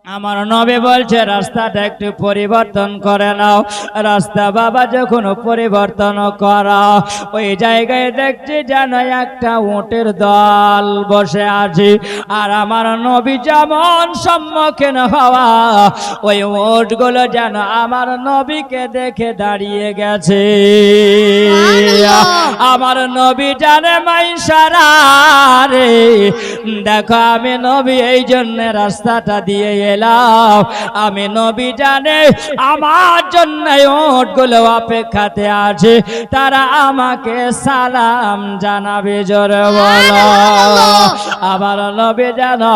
আমার নবী বলছে রাস্তাটা একটু পরিবর্তন করে নাও। রাস্তা বাবা যখন পরিবর্তন করা, ওই জায়গায় দেখছি যেন একটা উটের দল বসে আছে, আর আমার নবী যেমন সম্মুখীন হওয়া, ওই উটগুলো যেন আমার নবীকে দেখে দাঁড়িয়ে গেছে। আমার নবী জানে মাইশারা রে, দেখো আমি নবী এই জন্য রাস্তাটা দিয়ে এলাম। আমি নবী জানে আমার জন্য উটগুলো অপেক্ষাতে আছে, তারা আমাকে সালাম জানাবে। জোরে বলো। আমার নবী জানো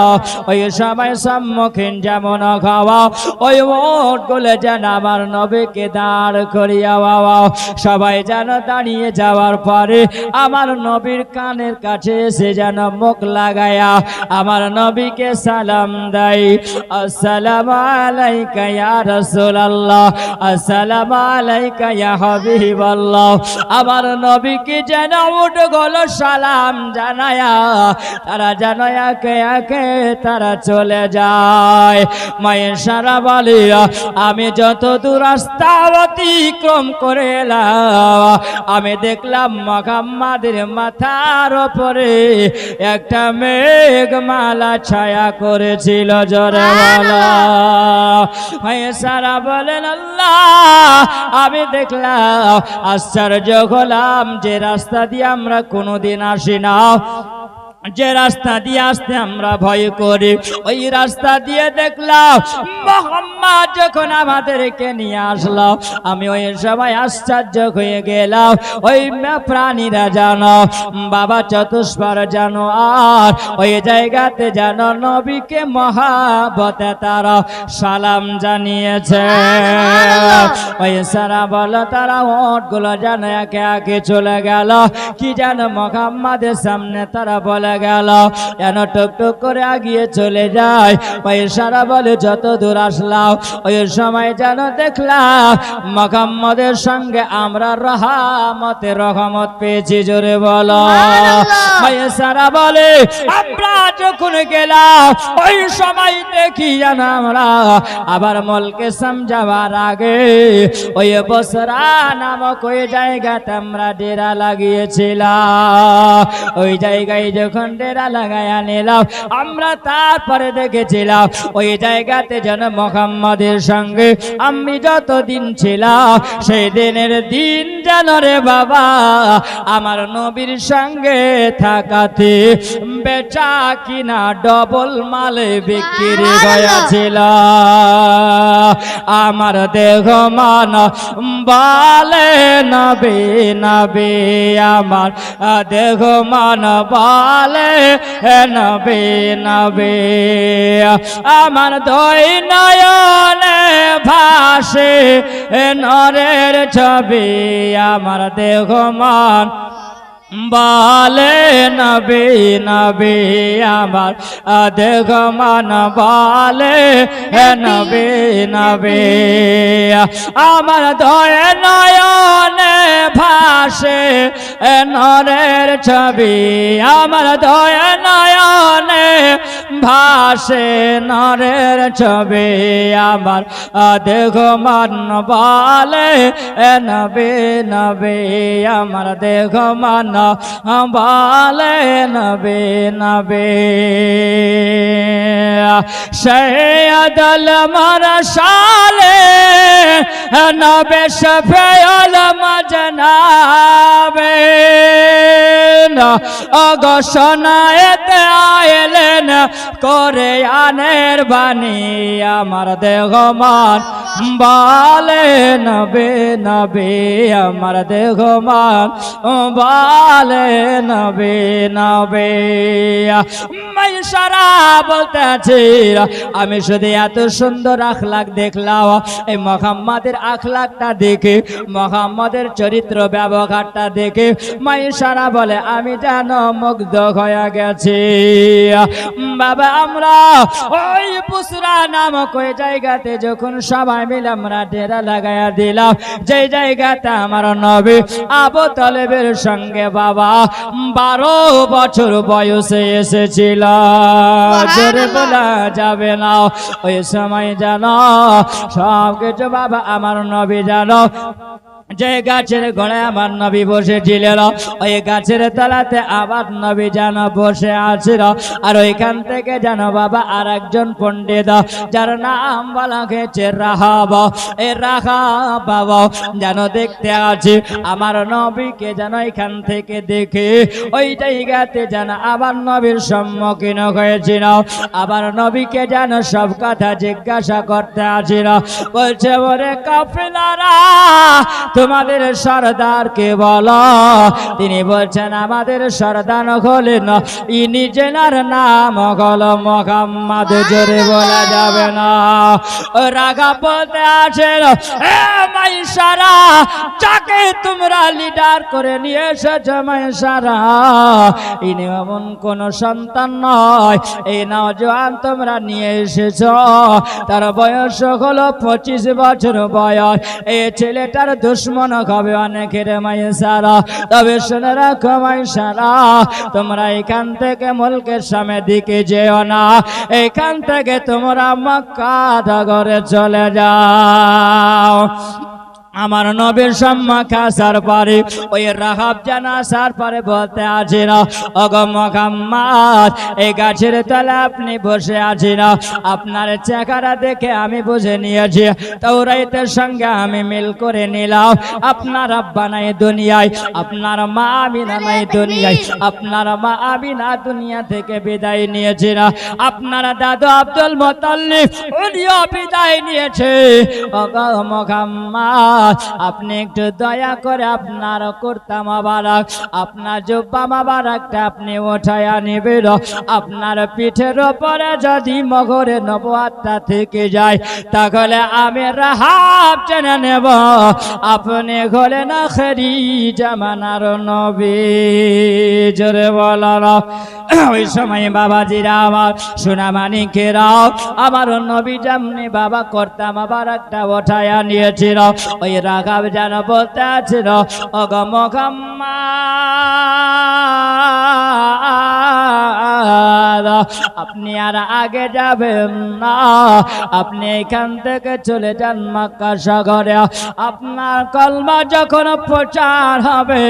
ওই সময় সম্মুখীন যেমন খাওয়া, ওই উটগুলো যেন আমার নবীকে দাঁড় করিয়া বাবা, সবাই যেন দাঁড়িয়ে যাওয়ার পরে আমার নবীর কানের কাছে এসে যেন মুখ লাগায়া আমার নবীকে সালাম দেয়। আসসালামু আলাইকা ইয়া রাসূলুল্লাহ, আসসালামু আলাইকা ইয়া হাবিবাল্লাহ। আমার নবীকে যেন উটগুলো সালাম জানায়া তারা যেন একে একে তারা চলে যায়। মায়েশারা বলে আমি যত দূর রাস্তা অতিক্রম করে এলাম, আমি দেখলাম মুহাম্মাদের মাথার উপরে একটা মেঘমালা ছায়া করেছিল। জোরে বলো। মায়েশারা বলেন আল্লাহ, আমি দেখলাম আশ্চর্য হলাম যে রাস্তা দিয়ে আমরা কোনোদিন আসি না, যে রাস্তা দিয়ে আসতে আমরা ভয় করি, ওই রাস্তা দিয়ে দেখলাম মুহাম্মদ যখন আমাদেরকে নিয়ে আসলো, আমি ওই সময় আশ্চর্য হয়ে গেলাম। ওই প্রাণীরা জানো বাবা চতুষ্পার জানো, আর ওই জায়গাতে জানো নবীকে মহাবতে তারা সালাম জানিয়েছে। ওই সারা বলো তারা উটগুলো জানো একে একে চলে গেল, কি জানো মুহাম্মাদের সামনে তারা বলে গেল, যেন টুকটুক করে আগিয়ে চলে যায়। ওই সারা বলে যত দূর আসলাম ওই সময় যেন দেখলাম মুহাম্মাদের সঙ্গে আমরা রহমত পেয়েছি। জোরে বলো। ওই সারা বলে আমরা যখন গেলাম ওই সময় দেখি যেন আমরা আবার মলকে সমঝাবার আগে ওই বসরা নামক ওই জায়গাতে আমরা ডেরা লাগিয়েছিলাম। ওই জায়গায় যখন ডেরা লাগায়া নিলাম আমরা, তারপরে দেখেছিলাম ওই জায়গাতে যেন মুহাম্মাদের সঙ্গে আমি যতদিন ছিলাম সেই দিনের দিন যেন রে বাবা আমার নবীর সঙ্গে থাকাতে বেচা কিনা ডবল মালে বিক্রি হয়েছিল। আমার দেহ মান বলে নবী নবী, আমার দেহ মান বলে নবী নবী, আমার দুই নয়নে ভাসে নরের ছবি, আমার দেহ মান বলে নবী নবী, আমার দেহ মান বলে নবী নবী, আমার দুই নয়নে ভাসে নরের ছবি, আমার দুই নয়নে ভাসে নরের ছবি, আমার দেহ মান বলে নবী নবী, আমার দেহ মান বলে নবী নবী। সৈয়দুল মুরসালে নবী শফিউল মুজনাবে অগোশনায়েতে আইলেন করে আনের বাণী, আমার দেহ মান বলে নবী নবী, আমার দেহ মান বলে নবী নবী। মাইশারা বলতে আছি আমি শুধু এত সুন্দর আখলাক দেখলাম, এই মুহাম্মাদের আখলাকটা দেখে মুহাম্মাদের চরিত্র ব্যবহারটা দেখে মাইশারা বলে আমি যেন মুগ্ধ হয়ে গেছি। বাবা আমরা ওই বুসরা নামক ওই জায়গাতে যখন সবাই মিলে আমরা ডেরা লাগাইয়া দিলাম, যে জায়গাতে আমার নবী আবু তালেবের সঙ্গে বাবা 12 বছর বয়সে এসেছিল। জোরে বলা যাবে না। ওই সময় জানো সব কিছু বাবা আমার নবী জানো যে গাছের গোড়ায় আমার নবী বসেছিলেন ওই গাছের তলাতে আবার নবী যেন বসে আছিল। আর ওইখান থেকে যেন বাবা আর একজন পণ্ডিত যার নাম বলা হয়েছে রাহাব, এই রাহাব বাবা যেন দেখতে আছে আমার নবীকে যেন এখান থেকে দেখে ওই জায়গাতে যেন আবার নবীর সম্মুখীন হয়েছিল। আবার নবীকে যেন সব কথা জিজ্ঞাসা করতে আছিল। বলছে ওরে কাফেলারা তোমাদের সরদারকে বলো। তিনি বলছেন আমাদের সরদার হলেন ইনি জেনার নাম হলো মুহাম্মদ। জোরে বলা যাবে না। রাগা বলতে আছেন মাইসারা যাকে তোমরা লিডার করে নিয়ে এসেছ মাইসারা ইনি এমন কোন সন্তান নয়, এই নওজোয়ান তোমরা নিয়ে এসেছ তার বয়স হলো 25 বছর বয়স। এই ছেলেটার দুশ্মন হবে অনেকের মাইসারা। তবে শুনে রাখো মাইসারা তোমরা এখান থেকে মুলকের সামনের দিকে যেও না, এখান থেকে তোমরা মক্কা নগরে চলে যাও। আমার নবীর সম্মুখে আসার পরে ওই রাহাব জানা আসার পরে বলতে আছেন ওগো মুহাম্মদ এই গাছের তলায় আপনি বসে আছেন, আপনার চেহারা দেখে আমি বুঝে নিয়েছি তাওরাতের সঙ্গে আমি মিল করে নিলাম। আপনার আব্বা নাই দুনিয়ায়, আপনার মা আমিনা নাই দুনিয়ায়, আপনার মা আমিনা দুনিয়া থেকে বিদায় নিয়েছেন, আপনার দাদু আব্দুল মুত্তালিব উনিও বিদায় নিয়েছে। ওগো মুহাম্মদ আপনি একটু দয়া করে আপনার কুর্তা মোবারক আপনার জুব্বা মোবারকটা আপনি উঠায়া নিবেন। আপনার পিঠের উপরে যদি মোহরে নবুয়াতটা থেকে যায় তাহলে আমি রাহাব জেনে নেব আপনি হলেন আখেরি জামানার নবী। জোরে বলো। ওই সময় বাবাজিরা আমার সোনামানিকেরাও আমার নবী যেমনি বাবা কর্তা মোবারকটা উঠায়া নিয়েছিল ওই রাগাব যেন বলতে আছিল ওগো মুহাম্মদ আপনি আর আগে যাবেন না, আপনি এখান থেকে চলে যান মক্কা শহরে। আপনার কলমা যখন প্রচার হবে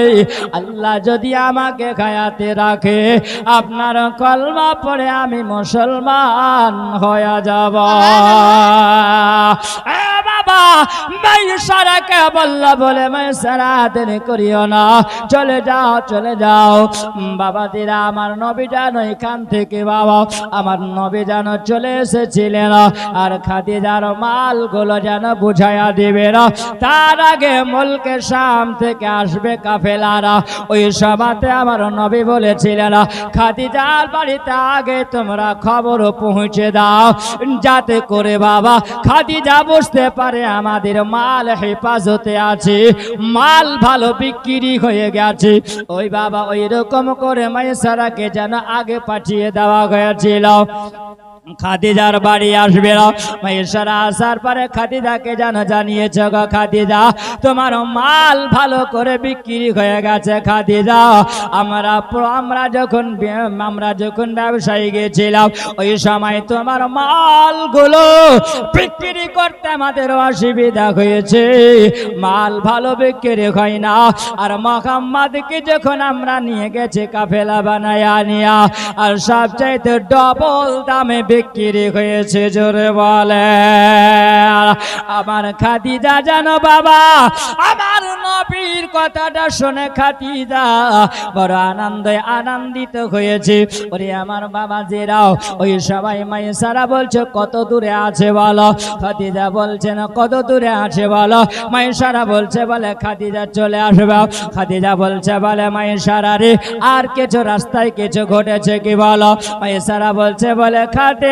আল্লাহ যদি আমাকে হায়াতে রাখে আপনার কলমা পড়ে আমি মুসলমান হয়ে যাব। বাবা মাইসারাকে বললা বলে মাইসারা দেরি করিও না, চলে যাও চলে যাও। বাবা দিরা আমার নবী জানো এখান থেকে বাবা আমার নবী জানো চলে এসেছিলেন আর খাদিজার মালগুলো যেন বুঝাইয়া দিবে না। তার আগে মুলকে শাম থেকে আসবে কাফেলারা। ওই সভাতে আমার নবী বলেছিলেন খাদিজার বাড়িতে আগে তোমরা খবর পৌঁছে দাও যাতে করে বাবা খাদিজা বুঝতে পারে আমাদের মাল হেফাজতে আছে, মাল ভালো বিক্রি হয়ে গেছে। ওই বাবা ওই রকম করে মাইসারাকে যেন আগে পাঠিয়ে দেওয়া হয়েছিল। খাদিজার বাড়ি আসবে না। মাইসারা আসার পরে খাদিজাকে যেন জানিয়েছে গো খাদিজা তোমার মাল ভালো করে বিক্রি হয়ে গেছে। খাদিজা আমরা যখন ব্যবসায়ী গেছিলাম ওই সময় তোমার মালগুলো বিক্রি করতে আমাদের অসুবিধা হয়েছে, মাল ভালো বিক্রি হয় না। আর মুহাম্মদকে যখন আমরা নিয়ে গেছি কাফেলা বানায়া নিয়া আর সবচাইতে ডবল দামে বিক্রি হয়েছে। জোরে বলে আমার খাদিজা জানো বাবা আমার নবীর কথাটা শুনে খাদিজা বড় আনন্দিত হয়েছে। ওরে আমার বাবা জেরাও ওই সবাই মাইসারা বলছে কত দূরে আছে বলো, খাদিজা বলছে না কত দূরে আছে বলো। মাইসারা বলছে বলে খাদিজা চলে আসবে। খাদিজা বলছে বলে মাইসারা রে আর কিছু রাস্তায় কিছু ঘটেছে কি বলো। মাইসারা বলছে বলে খাদিজা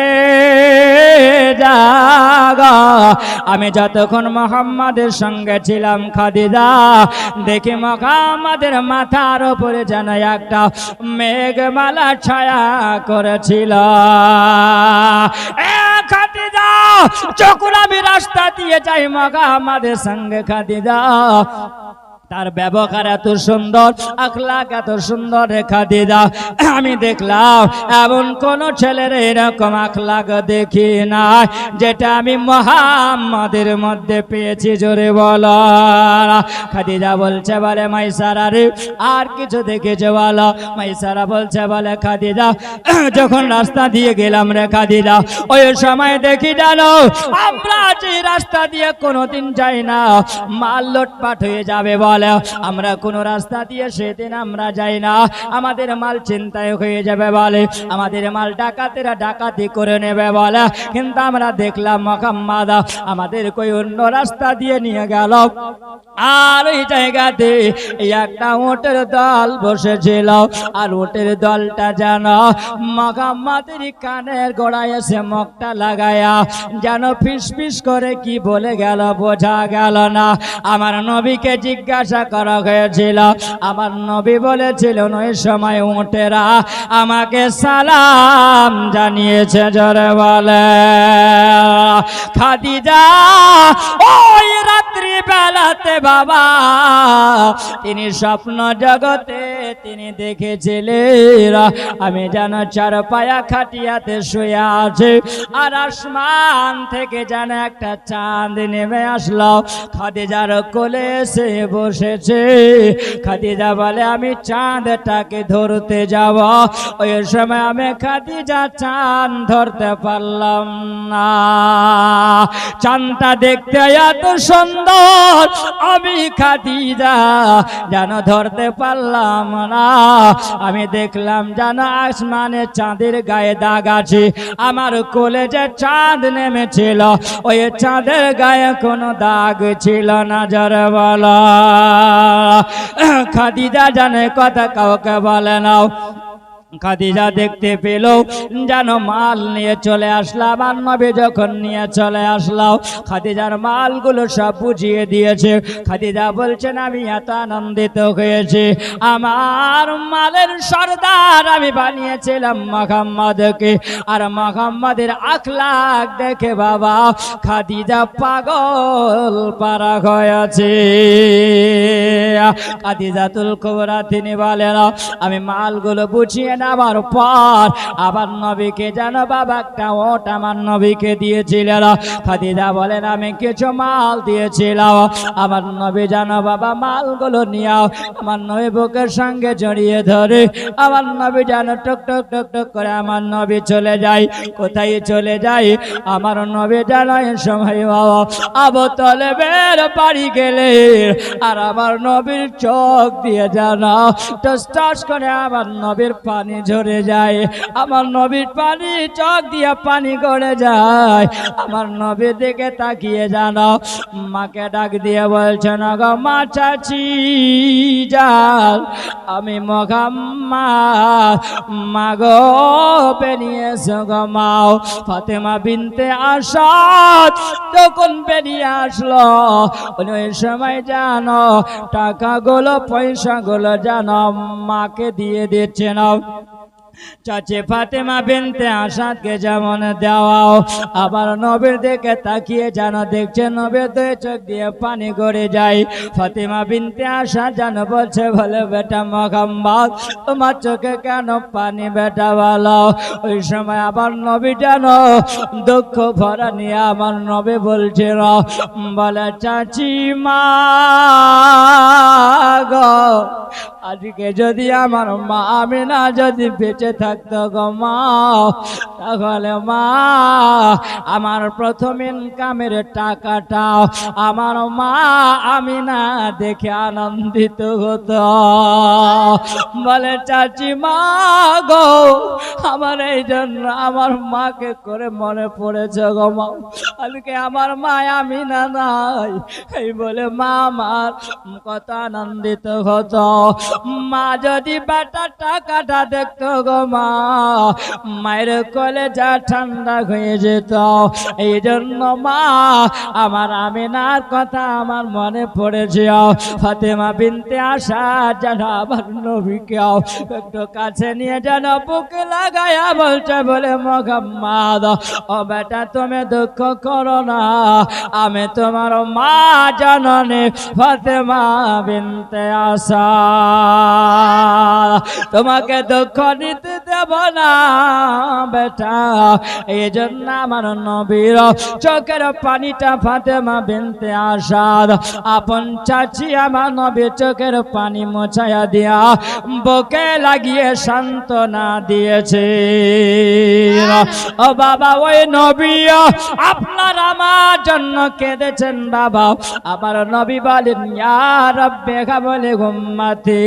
আমি যতক্ষণ মুহাম্মাদের সঙ্গে ছিলাম খাদিজা দেখি মুহাম্মাদের মাথার উপরে যেন একটা মেঘমালা ছায়া করেছিল। খাদিজা যখন আমি রাস্তা দিয়ে যাই মুহাম্মাদের সঙ্গে খাদিজা তার ব্যবহার এত সুন্দর, আখলাক এত সুন্দর রেখা দিদা। আমি দেখলাম এমন কোন ছেলের এরকম আখলাক দেখি না যেটা আমি মুহাম্মাদের মধ্যে পেয়েছি। জোরে বলো। খাদিজা বলছে বলে মাইসারা রে আর কিছু দেখেছে বলো। মাইসারা বলছে বলে খাদিজা যখন রাস্তা দিয়ে গেলাম রে খাদিজা, ওই সময় দেখি জানো আমরা যে রাস্তা দিয়ে কোনোদিন যাই না, মাল লোটপাট হয়ে যাবে বলে। আমরা কোন রাস্তা দিয়ে সেদিন আমরা যাই না, আমাদের মাল চিন্তায় হয়ে যাবে বলে, আমাদের মাল ডাকাতেরা ডাকাতি করে নেবে বলে। কিন্তু আমরা দেখলাম মুহাম্মদ আমাদের কই অন্য রাস্তা দিয়ে নিয়ে গেল, আর ওই জায়গাতে একটা উটের দল বসেছিল, আর উটের দলটা যেন মুহাম্মাদের কানের গোড়ায় এসে মুখটা লাগায়া যেন ফিস ফিস করে কি বলে গেল বোঝা গেল না। আমার নবীকে জিজ্ঞাসা করা হয়েছিল, আমার নবী বলেছিল ওই সময় উটেরা আমাকে সালাম জানিয়েছে। জোরে বলে। খাদিজা ওই রাত্রি বেলাতে বাবা তিনি স্বপ্ন জগতে তিনি দেখেছিলেন আমি যেন চার পায়া খাটিয়াতে শুয়ে আছি, আর আসমান থেকে যেন একটা চাঁদ নেমে আসলো, খাদিজার কোলে এসে বসেছে। খাদিজা বলে আমি চাঁদটাকে ধরতে যাব, ওই সময় আমি খাদিজা চাঁদ ধরতে পারলাম না। চাঁদটা দেখতে এত সুন্দর আমি খাদিজা যেন ধরতে পারলাম না। আমি দেখলাম যেন আসমানে চাঁদের গায়ে দাগ আছে, আমার কোলে যে চাঁদ নেমেছিল ওই চাঁদের গায়ে কোনো দাগ ছিল না। জোরে বলো। খাদিজা জানে কথা কাউকে বলে না। খাদিজা দেখতে পেল যেন মাল নিয়ে চলে আসলাম, আর নবী যখন নিয়ে চলে আসলাম খাদিজার মালগুলো সব বুঝিয়ে দিয়েছে। খাদিজা বলছেন আমি এত আনন্দিত হয়েছি, আমার মালের সর্দার আমি বানিয়েছিলাম মুহাম্মদকে, আর মুহাম্মদের আখলাক দেখে বাবা খাদিজা পাগল পারা হয়েছে। খাদিজাতুল কুবরা তিনি বলেন আমি মালগুলো বুঝিয়ে নেবার পর আবার নবীকে যেন বাবা একটা ওট আমার নবীকে দিয়েছিলেন। খাদিজা বলেন আমি কিছু মাল দিয়েছিলাম, আমার নবী যেন বাবা মালগুলো নিয়ে আমার নবী বুকের সঙ্গে জড়িয়ে ধরে, আমার নবী যেন টক টক টক টক করে আমার নবী চলে যায়। কোথায় চলে যায় আমার নবী যেন এই সময় বাবা আবু তালেবের বাড়ি গেলে, আর আমার নবীর চোখ দিয়ে যেন টস টস করে আমার নবীর পানি ঝরে যায়, আমার নবীর পানি চোখ দিয়ে পানি গড়ে যায়। আমার নবীর দিকে তাকিয়ে জানো মাকে ডাক দিয়ে বলছেন গো মা চাচি যান আমি মুহাম্মদ মা গো বেরিয়ে এসো গো মাও। ফাতেমা বিনতে আসাদ তখন বেরিয়ে আসলো, ওই সময় জানো টাকাগুলো পয়সাগুলো জানো মাকে দিয়ে দিচ্ছে না। চাচি ফাতেমা বিনতে আসাদকে যেমন দেওয়াও, আবার নবীর দিকে তাকিয়ে যেন দেখছে নবীর দুই চোখ দিয়ে পানি গড়ে যায়। ফাতেমা বিনতে আসাদ যেন বলছে বলে বেটা মুহাম্মদ তোমার চোখে কেন পানি বেটা বলো। ওই সময় আবার নবী যেন দুঃখ ভরা নিয়ে আমার নবী বলছে বলে চাচি মা গো আজকে যদি আমার মা আমিনা যদি বেঁচে থাকতো গো মা, তাহলে মা আমার প্রথম ইনকামের টাকাটা আমার মা আমিনা দেখে আনন্দিত হতো। বলে চাচি মা গো আমার এই জন্য আমার মাকে করে মনে পড়েছে গো মা, আজকে আমার মা আমিনা নাই, এই বলে মা আমার কত আনন্দিত হতো। মা যদি বেটার টাকাটা দেখতো গো গো মা, মায়ের কলেজা ঠান্ডা হয়ে যেত। এই জন্য মা আমার আমিনার কথা আমার মনে পড়েছে। ফাতেমা বিনতে আসাদ যেন আমার নবীকে একটু কাছে নিয়ে যেন বুকে লাগায়া বলছে, বলে মুহাম্মদ ও বেটা তুমি দুঃখ করো না, আমি তোমার মা জননী ফাতেমা বিনতে আসাদ, তোমাকে দুঃখ নিতে দেব না বেটা। এই জন্য আমার নবীর চোখের পানিটা ফাতেমা বিনতে আসাদ আপন চাচি আমার নবীর চোখের পানি মোছায়া দিয়া বুকে লাগিয়ে সান্ত্বনা দিয়েছে। ও বাবা ওই নবী আপনার আমার জন্য কেঁদেছেন বাবা। আমার নবী বলেন ইয়া রাব্বি হাবলি উম্মতি,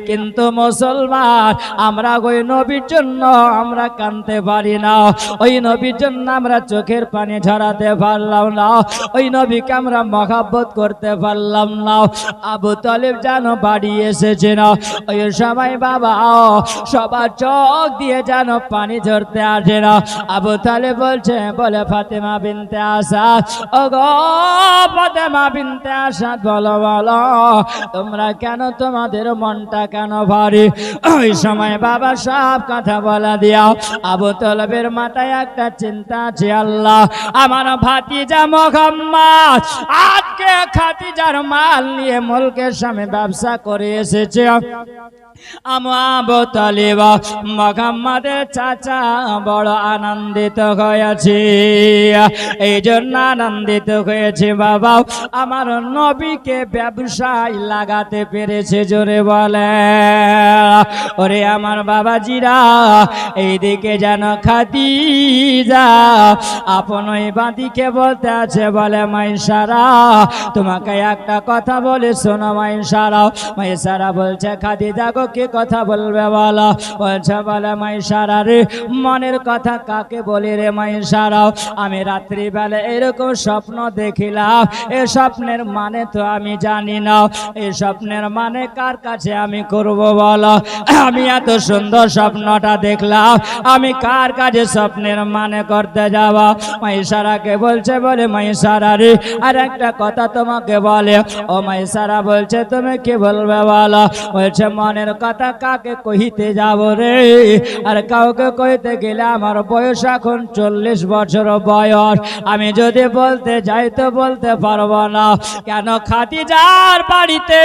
কিন্তু মুসলমান আমরা ওই নবীর জন্য আমরা কাঁদতে পারি না, ওই নবীর জন্য আমরা চোখের পানি ঝরাতে পারলাম না, ওই নবীকে আমরা মহব্বত করতে পারলাম না। আবু তালেব যেন বাড়ি এসেছে না, ওই সময় বাবা সবার চোখ দিয়ে যেন পানি ঝরতে আসে না। আবু তালেব বলছে, বলে ফাতেমা বিনতে আসাদ, ও গো ফাতেমা বিনতে আসাদ বলো বলো তোমরা কেন, তোমাদের মনটা কেন ভারী? ওই সময় বাবা সব কথা বলা দিয়া আবু তালেবের মাথায় একটা চিন্তা আছে, আল্লাহ আমার ভাতিজা মুহাম্মদ আজকে খাদিজার মাল নিয়ে মুলকের সামনে ব্যবসা করে এসেছে। আবু তালেব মুহাম্মদের চাচা বড় আনন্দিত হয়েছে। এই জন্য আনন্দিত হয়েছে বাবা আমার নবীকে ব্যবসায় লাগাতে পেরেছে। জোরে বলে ওরে আমার বাবাজিরা, এইদিকে যেন খাদিজা আপন ওই বাঁদিকে বলতে আছে, বলে মাইসারা তোমাকে একটা কথা বলে শোনো মাইসারা। মাইসারা বলছে খাদিজা গো কি কথা বলবে বলো? বলছে বলে মাইসারা রে মনের কথা কাকে বলি রে মাইসারা, আমি রাত্রিবেলা এরকম স্বপ্ন দেখিলাম, এ স্বপ্নের মানে তো আমি জানি না, এই স্বপ্নের মানে কার কাছে আমি করব বলো? আমি এত সুন্দর স্বপ্নটা দেখলাম, আমি কার কাছে স্বপ্নের মানে করতে যাব? মাইসারাকে বলছে, বলে মাইসারা রে আর একটা কথা তোমাকে বলে। ও মাইসারা বলছে তুমি কি বলবে বলো? বলছে মনের কথা কাকে কহিতে যাব রে, আর কাউকে কইতে গেলে আমার বয়স এখন 40 বছর বয়স, আমি যদি বলতে যাই তো বলতে পারবো না। কেন খাদিজার বাড়িতে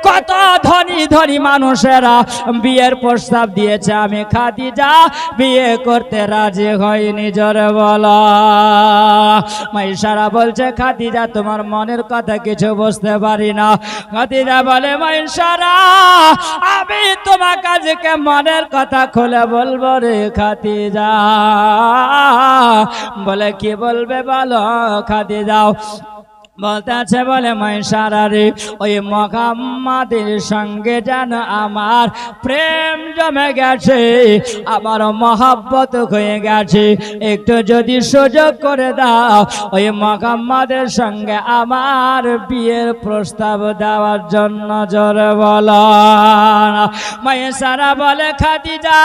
কত ধনী ধনী মানুষেরা বিয়ের প্রস্তাব দিয়েছে, আমি খাদিজা বিয়ে করতে রাজি হইনি। জোরে বলো। মাইসারা বলছে খাদিজা তোমার মনের কথা কিছু বুঝতে পারি না। খাদিজা বলে মাইসারা আমি তোমার কাছে মনের কথা খুলে বলবো রে খাদিজা। বলে কি বলবে বলো খাদিজা? বলতে আছে, বলে মাইসারা রে ওই মুহাম্মাদের সঙ্গে যেন আমার প্রেম জমে গেছে, আমার মহব্বত হয়ে গেছে, একটু যদি সুযোগ করে দাও ওই মুহাম্মাদের সঙ্গে আমার বিয়ের প্রস্তাব দেওয়ার জন্য। জোরে বলো। মাইসারা বলে খাদিজা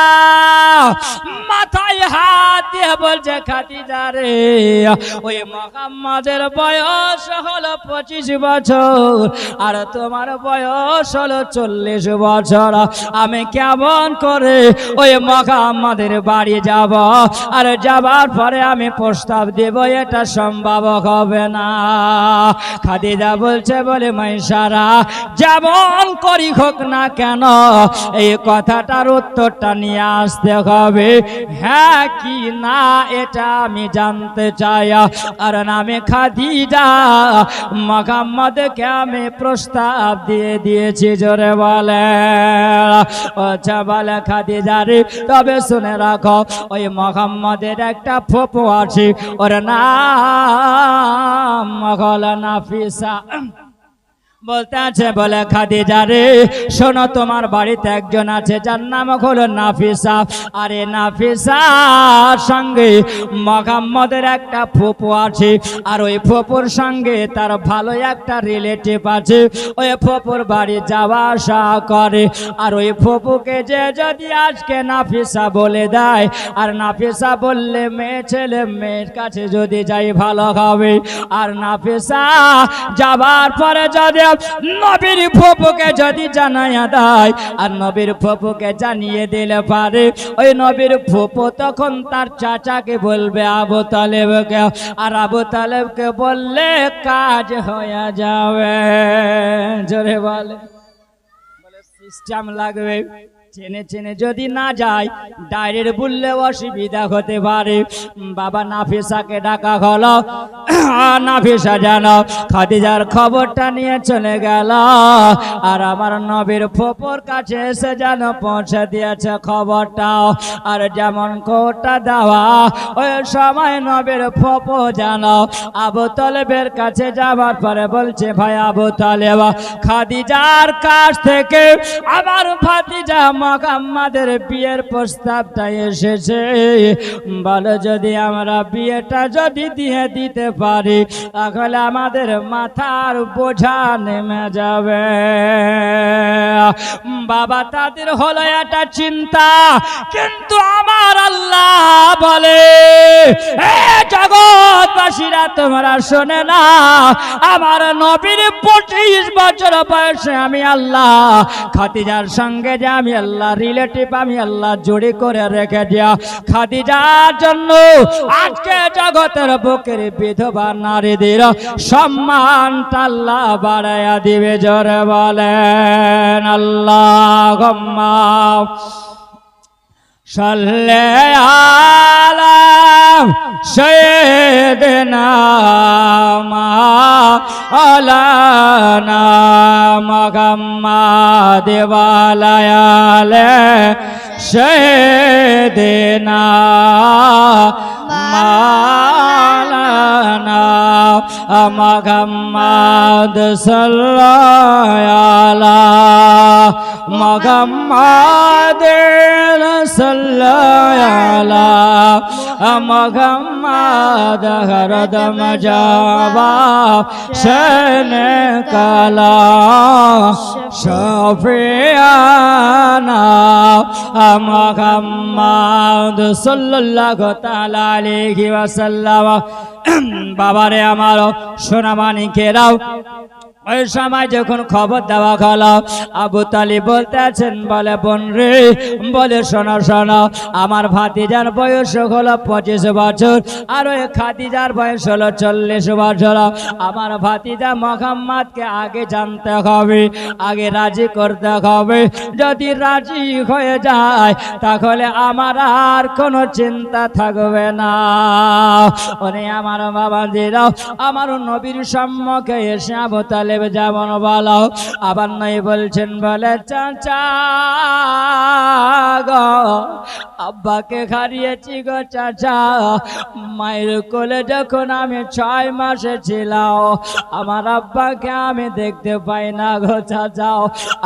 মাথায় হাত দিয়ে বলছে, খাদিজা রে ওই মুহাম্মাদের বয়স হলো 25 বছর আর তোমার বয়স হলো 40 বছর, আমি কেমন করে ওই মুহাম্মাদের বাড়ি যাব আর যাবার পরে আমি প্রস্তাব দেব? এটা সম্ভব হবে না। খাদিজা বলছে, বলে মাইসারা যেমন করি হোক না কেন এই কথাটার উত্তরটা নিয়ে আসতে হবে, হ্যাঁ কি না এটা আমি জানতে চাই, কারণ আমি খাদিজা মুহাম্মদকে আমি প্রস্তাব দিয়ে দিয়েছি। জোরে বলে। আচ্ছা বলে খাদিজা রে তবে শুনে রাখো ওই মুহাম্মদের একটা ফুফু আছে, ওর নাম হলো নাফিসা। বলতে আছে, বলে খাদিজা রে শোনো, তোমার বাড়িতে একজন আছে যার নাম হলো নাফিসা। আরে নাফিসার সঙ্গে মুহাম্মদের একটা ফুপু আছে, আর ওই ফুপুর সঙ্গে তার ভালো একটা রিলেটিভ আছে। ওই ফুপুর বাড়ি যাওয়া আসা করে, আর ওই ফুপুকে যে যদি আজকে নাফিসা বলে দেয়, আর নাফিসা বললে মেয়ে ছেলে মেয়ের কাছে যদি যাই ভালো হবে। আর নাফিসা যাবার পরে যদি নবীর ফুপুকে যদি জানাইয়া দেয়, আর নবীর ফুপুকে জানিয়ে দিলে পারে, ওই নবীর ফুপু তখন তার চাচাকে বলবে আবু তালেবকে, আর আবু তালেবকে বললে কাজ হয়ে যাবে। জোরে বলে সিস্টেম লাগবে। চেনে চেনে যদি না যায়, ডাইরেক্ট বললে অসুবিধা হতে পারে। বাবা নাফিসাকে ডাকা হলো, নাফিসা জানো খাদিজার খবরটা নিয়ে চলে গেল, আর আমার নবীর ফুপুর কাছে এসে যেন পৌঁছে দিয়েছে খবরটাও। আর যেমন কোটা দেওয়া, ওই সময় নবীর ফুপু জানো আবু তালেবের কাছে যাবার পরে বলছে, ভাই আবু তালেব, খাদিজার কাছ থেকে আমার ভাতিজা মুহাম্মাদের বিয়ের প্রস্তাবটা এসেছে, বলো যদি আমরা বিয়েটা যদি দিয়ে দিতে পারি, তাহলে আমাদের মাথার বোঝা নেমে যাবে। বাবা তাদের হলো একটা চিন্তা, কিন্তু আমার আল্লাহ বলে, এ জগৎবাসীরা তোমরা শোনে না, আমার নবীর 25 বছর বয়সে আমি আল্লাহ খাদিজার সঙ্গে যে আমি আল্লাহ রিলেটিভ আমি আল্লাহ জোড়ি করে রেখে দিয়া খাদিজার জন্য আজকে জগতের বুকের বিধবা নারীদের সম্মানটা আল্লাহ বাড়াইয়া দিবে। জোরে বলেন আল্লাহুম্মা সাল্লি আলা সাইয়্যিদিনা মাওলানা মুহাম্মাদ ওয়া আলা আলি সাইয়্যিদিনা মাওলানা মুহাম্মাদ সাল্লাল্লাহু আলা মুহাম্মাদ সাল্লাল্লাহু আলা মুহাম্মাদ হরদম জাবা শানে কালা শফিয়ানা মুহাম্মাদ সাল্লাল্লাহু তাআলা আলাইহি ওয়াসাল্লাম। বাবারে আমার সোনা মানিকেরাও, ওই সময় যখন খবর দেওয়া হলো, আবু তালিব বলতে আছেন, বলে বোন রে, বলে শোনো শোনো, আমার ভাতিজার বয়স হলো 25 বছর, আর ওই খাদিজার বয়স হলো 40 বছর। আমার ভাতিজা মুহাম্মাদকে আগে জানতে হবে, আগে রাজি করতে হবে। যদি রাজি হয়ে যায়, তাহলে আমার আর কোনো চিন্তা থাকবে না। ওরে আমার বাবাজিরা, আমার নবীর সম্মুখে এসে আবু তালিব যেমন বলো, আবার নয় বলছেন, বলে চাচা গো, আব্বাকে হারিয়েছি গো চাচা। মায়ের কোলে যখন আমি 6 মাসে ছিলাম, আমার আব্বাকে আমি দেখতে পাই না গো চাচা।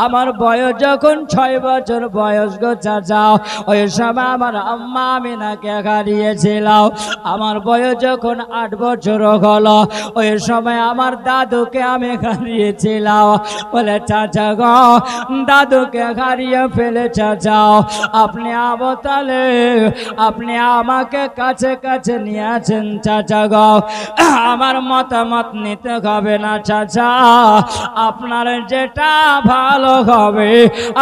আমার বয়স যখন 6 বছর বয়স গো চাচা, ওই সময় আমার আম্মা আমিনাকে হারিয়েছিলাম। আমার বয়স যখন 8 বছর হলো, ওই সময় আমার দাদুকে আমি হারিয়েছিলাম। বলে চাচা গো, দাদুকে হারিয়ে ফেলে চাচা, আপনি আবু তালেব, আপনি আমাকে কাছে কাছে নিয়েছেন চাচা গো, আমার মতামত নিতে হবে না চাচা, আপনার যেটা ভালো হবে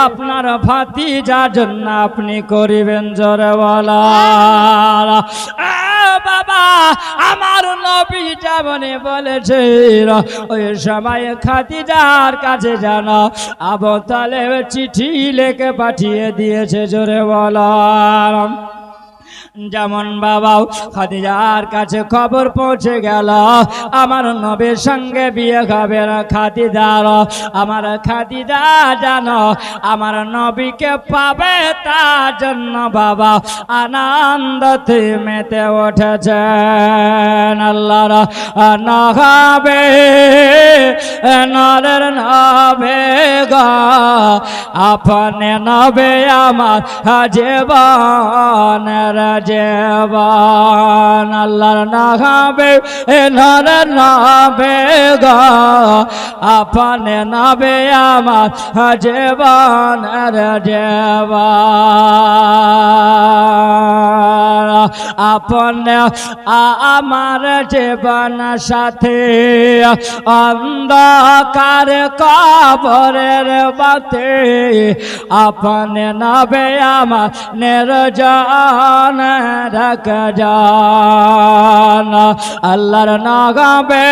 আপনার ভাতিজার জন্য আপনি করিবেন। জোরে বলা বাবা, আমার নবী যেমন বলেছে, ওই সময় খাদিজার কাছে জানো আবু তালেব চিঠি লিখে পাঠিয়ে দিয়েছে। জোরে বলা যেমন বাবা খাদিজার কাছে খবর পৌঁছে গেল আমার নবীর সঙ্গে বিয়ে হবে না খাদিজার, আমার খাদিজা জানো আমার নবীকে পাবে তার জন্য বাবা আনন্দতে মেতে উঠেছেন। আল্লাহর নবে নরের নবে গো আপনে নবে আমার জীবনের জীবন। আল্লাহর নবে নরের নবে গো আপনে নবে আমার জীবনের জীবন। আপনে আমার জীবন সাথে অন্ধকার কবরের বাতে আপনে নবে আমার নির্জন রাখ জান। আল্লাহর নবে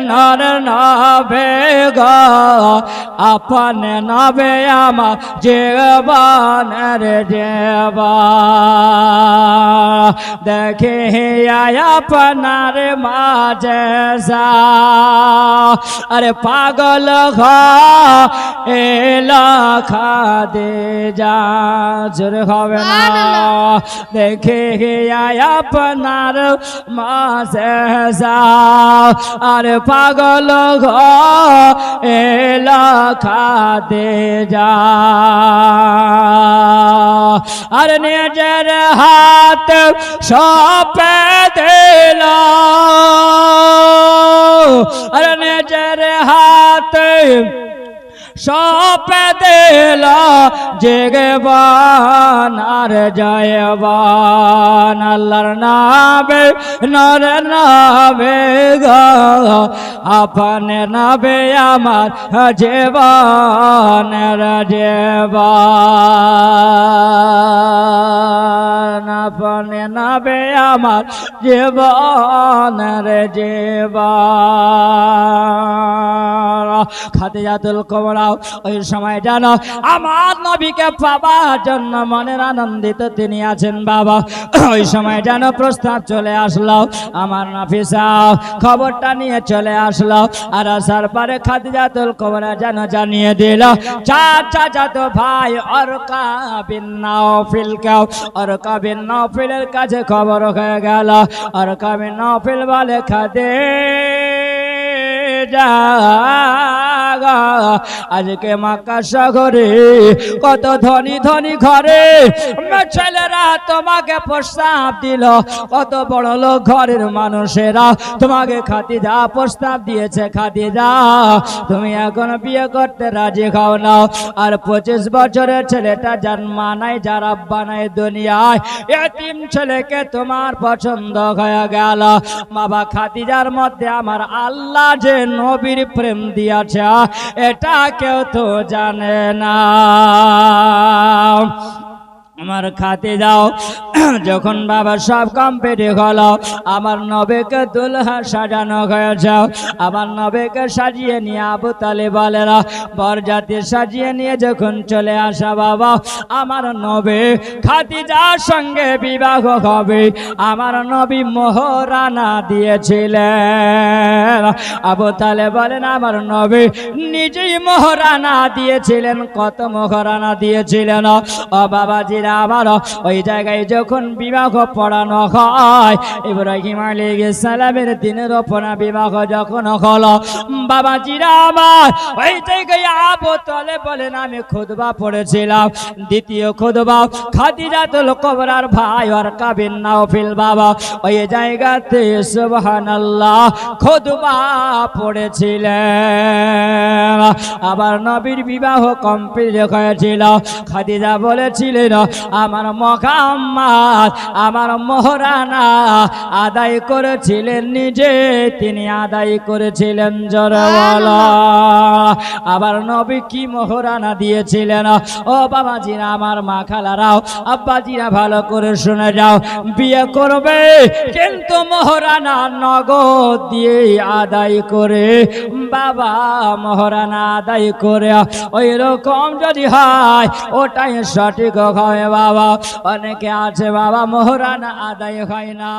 নর নবে গো আপনে নবে আমার জীবনের জীবন। দেখে আপনার মাঝে আরে পাগল এলা খাদিজা জোর হবে না। দেখে আপনার মাঝে আরে পাগল এলা খাদিজা আর নিজের হাত সপে দিল আর নিজের হাত সপে দিল জেগবান আর জয়বান। আল্লাহর নামে নর নামে গো আপনে নামে আমার জীবনের জীবন। আপনে নামে আমার জীবনের জীবন। খাদিজাতুল কুবরা ওই সময় জানো আমার নবীকে পাবার জন্য মনের আনন্দিত তিনি আছেন বাবা। ওই সময় যেন প্রস্তাব চলে আসলো আমার নাফিসা খবরটা নিয়ে চলে আসলো আর আসার পরে খাদিজাতুল কুবরা যেন জানিয়ে দিল চার চাচাতো ভাই অরকা বিন নাওফিল কেও অরকা বিন নাওফিলের কাছে খবর হয়ে গেল। অরকা বিন নাওফিল বলে খাদিজা আজকে মক্কা শহরে কত ধনী ধনী ঘরে ছেলেরা তোমাকে প্রস্তাব দিল, কত বড় লোক ঘরের মানুষেরা তোমাকে খাদিজা প্রস্তাব দিয়েছে। খাদিজা তুমি এখন বিয়ে করতে রাজি খাও না। আর 25 বছরের ছেলেটা যার মা নাই যার আব্বা নাই দুনিয়ায় এতিম ছেলেকে তোমার পছন্দ হয়ে গেল। বাবা খাদিজার মধ্যে আমার আল্লাহ যে নবীর প্রেম দিয়েছে এটা কেউ তো জানে না। আমার খাদিজাও যখন বাবা সব কমপ্লিট হলো আমার নবীকে দুলহা সাজানো হয়েছে। আমার নবীকে সাজিয়ে নিয়ে আবু তালিব বলেরা বরযাত্রী সাজিয়ে নিয়ে যখন চলে আসা বাবা আমার নবী খাদিজার সঙ্গে বিবাহ হবে আমার নবী মোহরানা দিয়েছিলেন। আবু তালিব বলেন আমার নবী নিজেই মোহরানা দিয়েছিলেন। কত মোহরানা দিয়েছিলেন ও বাবাজিরা আমার ওই জায়গায় যখন বিবাহ পড়ানো হয় ইব্রাহিম আলাইহিস সালামের দিনের ওপর বিবাহ যখন হলো বাবাজিরা আমার ওই জায়গায় আবু তালিব বলেন আমি খুতবা পড়েছিলাম। দ্বিতীয় খুতবা খাদিজাতুল কুবরার ভাই ওরকা বিন নাওফিল বাবা ওই জায়গাতে সুবহানাল্লাহ খুতবা পড়েছিলেন। আবার নবীর বিবাহ কমপ্লিট হয়েছিল। খাদিজা বলেছিলেন আমার মুহাম্মদ আমার মোহরানা আদায় করেছিলেন নিজে, তিনি আদায় করেছিলেন জোরে বলো। আবার নবী কি মোহরানা দিয়েছিলেন ও বাবাজিরা আমার মা খালারাও আব্বাজিরা ভালো করে শুনে যাও। বিয়ে করবে কিন্তু মোহরানা নগদ দিয়ে আদায় করে বাবা মোহরানা আদায় করে ওই রকম যদি হয় ওটাই সঠিক হয় বাবা, অনেকে আছে বাবা মোহরানা আদায় হয় না।